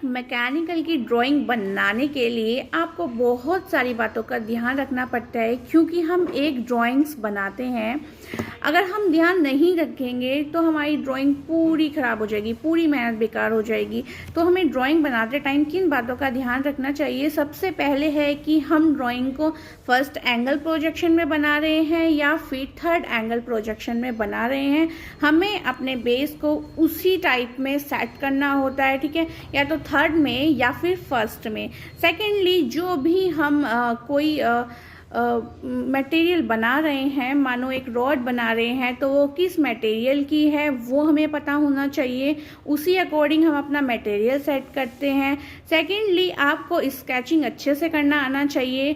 Mechanical की drawing बनाने के लिए आपको बहुत सारी बातों का ध्यान रखना पड़ता है, क्योंकि हम एक ड्राइंग्स बनाते हैं, अगर हम ध्यान नहीं रखेंगे तो हमारी ड्राइंग पूरी ख़राब हो जाएगी, पूरी मेहनत बेकार हो जाएगी। तो हमें ड्राइंग बनाते टाइम किन बातों का ध्यान रखना चाहिए? सबसे पहले है कि हम ड्राइंग को फर्स्ट एंगल प्रोजेक्शन में बना रहे हैं या फिर थर्ड एंगल प्रोजेक्शन में बना रहे हैं। हमें अपने बेस को उसी टाइप में सेट करना होता है, ठीक है, या तो थर्ड में या फिर फर्स्ट में। सेकेंडली, जो भी हम कोई मटेरियल बना रहे हैं, मानो एक रॉड बना रहे हैं, तो वो किस मटेरियल की है वो हमें पता होना चाहिए, उसी अकॉर्डिंग हम अपना मटेरियल सेट करते हैं। सेकेंडली, आपको स्केचिंग अच्छे से करना आना चाहिए।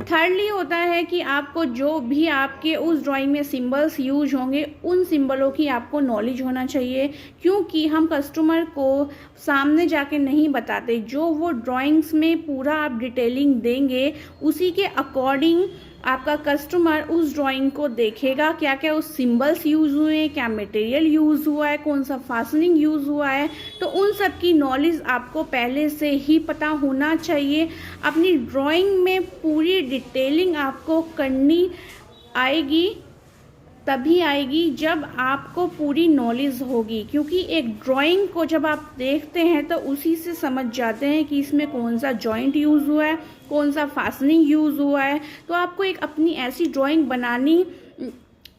थर्डली होता है कि आपको जो भी आपके उस ड्राइंग में सिंबल्स यूज होंगे, उन सिंबलों की आपको नॉलेज होना चाहिए, क्योंकि हम कस्टमर को सामने जाके नहीं बताते, जो वो ड्राइंग्स में पूरा आप डिटेलिंग देंगे उसी के अकॉर्डिंग आपका कस्टमर उस ड्राइंग को देखेगा, क्या क्या उस सिंबल्स यूज़ हुए हैं, क्या मटेरियल यूज़ हुआ है, कौन सा फास्टनिंग यूज़ हुआ है। तो उन सब की नॉलेज आपको पहले से ही पता होना चाहिए। अपनी ड्राइंग में पूरी डिटेलिंग आपको करनी आएगी, तभी आएगी जब आपको पूरी नॉलेज होगी, क्योंकि एक ड्राइंग को जब आप देखते हैं तो उसी से समझ जाते हैं कि इसमें कौन सा जॉइंट यूज़ हुआ है, कौन सा फास्टनिंग यूज़ हुआ है। तो आपको एक अपनी ऐसी ड्राइंग बनानी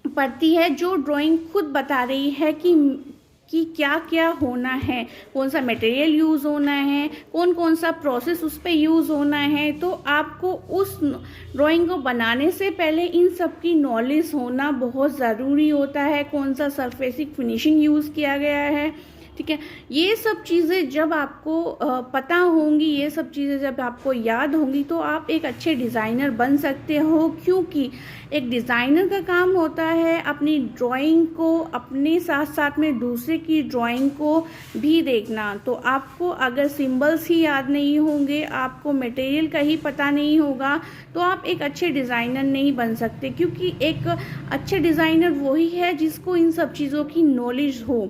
पड़ती है जो ड्राइंग खुद बता रही है कि क्या क्या होना है, कौन सा मटेरियल यूज़ होना है, कौन कौन सा प्रोसेस उस पर यूज़ होना है। तो आपको उस ड्राइंग को बनाने से पहले इन सब की नॉलेज होना बहुत ज़रूरी होता है। कौन सा सरफेसिंग फिनिशिंग यूज़ किया गया है, ठीक है, ये सब चीज़ें जब आपको पता होंगी, ये सब चीज़ें जब आपको याद होंगी, तो आप एक अच्छे डिज़ाइनर बन सकते हो। क्योंकि एक डिज़ाइनर का काम होता है अपनी ड्राइंग को अपने साथ साथ में दूसरे की ड्राइंग को भी देखना। तो आपको अगर सिंबल्स ही याद नहीं होंगे, आपको मटेरियल का ही पता नहीं होगा, तो आप एक अच्छे डिज़ाइनर नहीं बन सकते। क्योंकि एक अच्छे डिज़ाइनर वही है जिसको इन सब चीज़ों की नॉलेज हो।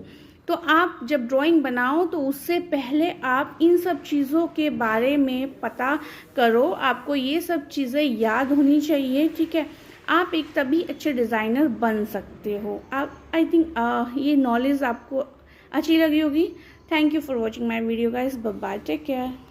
तो आप जब ड्राइंग बनाओ तो उससे पहले आप इन सब चीज़ों के बारे में पता करो, आपको ये सब चीज़ें याद होनी चाहिए, ठीक है। आप एक तभी अच्छे डिज़ाइनर बन सकते हो। आप आई थिंक ये नॉलेज आपको अच्छी लगी होगी। Thank you for watching my video guys, bye bye, take care.